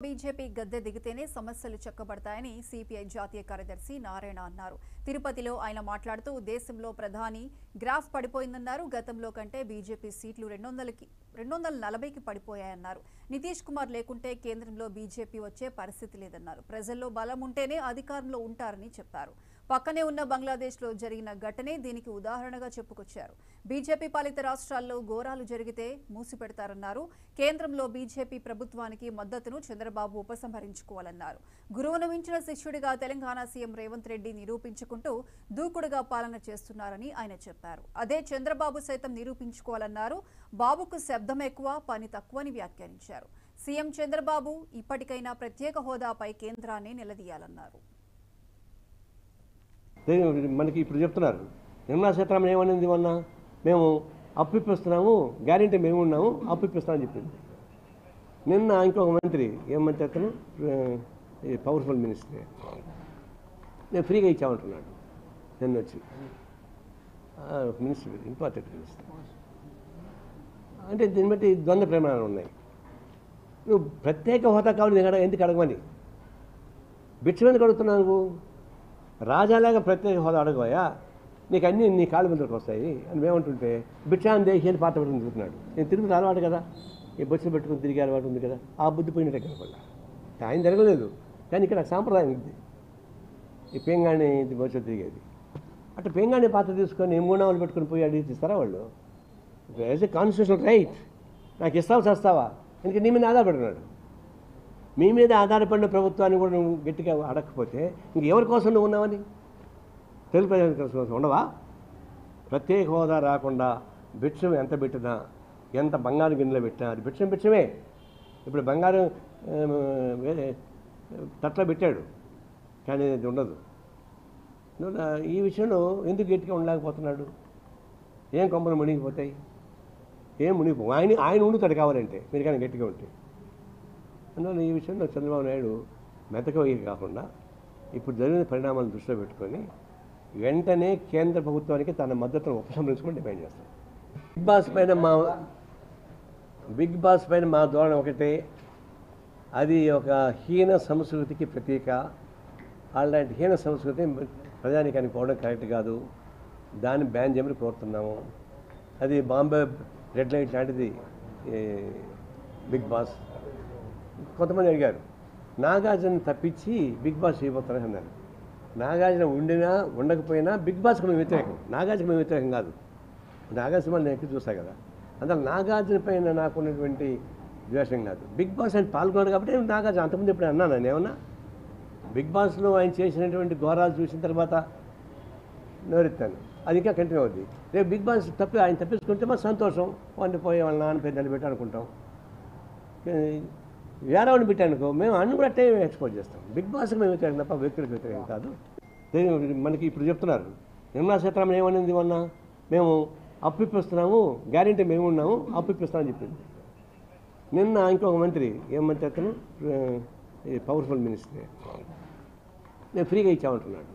BJP గద్దె దిగితేనే సమస్యలు చక్కబడతాయని CPI జాతీయ కార్యదర్శి నారాయణ అన్నారు. తిరుపతిలో ఆయన మాట్లాడుతూ దేశంలో ప్రధాని గ్రాఫ్ పడిపోయిందన్నారు. గతంలో కంటే బీజేపీ సీట్లు 240కి పడిపోయాయన్నారు. నితీష్ కుమార్ లేకుంటే కేంద్రంలో బీజేపీ వచ్చే పరిస్థితి లేదన్నారు. ప్రజల్లో బలం ఉంటేనే అధికారంలో ఉంటారని చెప్పారు. పక్కనే ఉన్న బంగ్లాదేశ్లో జరిగిన ఘటనే దీనికి ఉదాహరణగా చెప్పుకొచ్చారు. బీజేపీ పాలిత రాష్ట్రాల్లో ఘోరాలు జరిగితే మూసిపెడతారన్నారు. కేంద్రంలో బీజేపీ ప్రభుత్వానికి మద్దతును చంద్రబాబు ఉపసంహరించుకోవాలన్నారు. గురువును మించిన శిష్యుడిగా తెలంగాణ సీఎం రేవంత్ రెడ్డి నిరూపించుకుంటూ దూకుడుగా పాలన చేస్తున్నారని ఆయన చెప్పారు. అదే చంద్రబాబు సైతం నిరూపించుకోవాలన్నారు. బాబుకు శబ్దం ఎక్కువ, పని తక్కువని వ్యాఖ్యానించారు. సీఎం చంద్రబాబు ఇప్పటికైనా ప్రత్యేక హోదాపై కేంద్రాన్ని నిలదీయాలన్నారు. మనకి ఇప్పుడు చెప్తున్నారు. నిర్మలా సీతారామన్ ఏమనింది మొన్న, మేము అప్పు ఇప్పిస్తున్నాము, గ్యారెంటీ మేము ఉన్నాము, అప్పు ఇప్పిస్తామని చెప్పింది. నిన్న ఇంకొక మంత్రి, ఏం మంత్రి అతను, పవర్ఫుల్ మినిస్టర్, నేను ఫ్రీగా ఇచ్చామంటున్నాడు. నిన్న వచ్చి మినిస్టర్, ఇంపార్టెంట్ మినిస్టర్. అంటే దీన్ని బట్టి ద్వంద్వ ప్రమాణాలు ఉన్నాయి. నువ్వు ప్రత్యేక హోదా కావాలి ఎందుకు అడగమని బిచ్చం ఎందుకు అడుగుతున్నావు? నువ్వు రాజాలాగా ప్రత్యేక హోదా అడగబోయా, నీకు అన్నీ నీ కాళ్ళ ముందుకు వస్తాయి అని మేమంటుంటే బిక్షాన్ని దేశీ అని పాత పెట్టుకుని తిరుగుతున్నాడు. నేను తిరుగుతున్న అలవాటు కదా, ఈ బొచ్చులు పెట్టుకుని తిరిగే అలవాటు ఉంది కదా, ఆ బుద్ధి పోయినట్టే కనపడ్డా. ఆయన జరగలేదు, కానీ ఇక్కడ సాంప్రదాయం ఉంది. ఈ పేంగాణి బొచ్చులు తిరిగేది అట్లా పేంగాణి పాత్ర తీసుకొని 3 నావలు పెట్టుకుని పోయి అడిగి ఇస్తారా వాళ్ళు? యాజ్ ఎ కాన్స్టిట్యూషనల్ రైట్ నాకు ఇస్తావు చేస్తావా? ఎందుకంటే నీ మీద ఆధారపడుతున్నాడు. మీ మీద ఆధారపడిన ప్రభుత్వాన్ని కూడా నువ్వు గట్టిగా అడగకపోతే ఇంకెవరి కోసం నువ్వు ఉన్నావని? తెలుగు ప్రజల కోసం ఉండవా? ప్రత్యేక హోదా రాకుండా భిక్షం ఎంత పెట్టినా, ఎంత బంగారు గిన్నెలో పెట్టినా అది భిక్షమే. ఇప్పుడు బంగారం తట్లో పెట్టాడు, కానీ అది ఉండదు. ఈ విషయంలో ఎందుకు గట్టిగా ఉండలేకపోతున్నాడు? ఏం కొంపలు మునిగిపోతాయి? ఏం మునిగిపో ఆయన ఉండుతాడు కావాలంటే, మీరు కానీ గట్టిగా ఉంటే. అందువల్ల ఈ విషయంలో చంద్రబాబు నాయుడు మెతకవయ్యి కాకుండా ఇప్పుడు జరిగిన పరిణామాలను దృష్టిలో పెట్టుకొని వెంటనే కేంద్ర ప్రభుత్వానికి తన మద్దతును ఉపసంహరించుకొని డిమాండ్ చేస్తాం. బిగ్ బాస్ పైన మా ధోరణి ఒకటే, అది ఒక హీన సంస్కృతికి ప్రతీక. అలాంటి హీన సంస్కృతి ప్రజానికానికి పోవడం కరెక్ట్ కాదు. దాన్ని బ్యాన్ చేయమని కోరుతున్నాము. అది బాంబే రెడ్ లైట్ లాంటిది బిగ్ బాస్. కొంతమంది అడిగారు, నాగార్జున తప్పించి బిగ్ బాస్ చేయబోతారని అన్నారు. నాగార్జున ఉండినా ఉండకపోయినా బిగ్ బాస్కి మేము వ్యతిరేకం, నాగార్జునకి మేము వ్యతిరేకం కాదు. నాగార్జున నేను ఎక్కువ చూస్తాను కదా, అందువల్ల నాగార్జున పైన నాకున్నటువంటి ద్వేషం కాదు. బిగ్ బాస్ ఆయన పాల్గొన్నాడు కాబట్టి నాగార్జున అంతకుముందు ఎప్పుడు అన్నాను నేను ఏమన్నా? బిగ్ బాస్లో ఆయన చేసినటువంటి ఘోరాలు చూసిన తర్వాత నోరెత్తాను, అది ఇంకా కంటిన్యూ అవుద్ది. రేపు బిగ్ బాస్ ఆయన తప్పించుకుంటే మాకు సంతోషం, వాడిని పోయే వాళ్ళ నాన్న పేరు నిలబెట్టి అనుకుంటాం. వేరేవాడిని పెట్టానుకో మేము అన్ని కూడా అట్టే ఎక్స్పోర్ట్ చేస్తాం. బిగ్ బాస్కి మేము వ్యతిరేకం తప్ప వ్యక్తులకు వ్యతిరేకం కాదు. మనకి ఇప్పుడు చెప్తున్నారు. నిర్మలా సీతారామన్ ఏమనింది మొన్న, మేము అప్పు ఇప్పిస్తున్నాము, గ్యారెంటీ మేము ఉన్నాము, అప్పు ఇప్పిస్తామని చెప్పింది. నిన్న ఇంకొక మంత్రి, ఏం మంత్రి అతను, పవర్ఫుల్ మినిస్టర్, నేను ఫ్రీగా ఇచ్చామంటున్నాడు.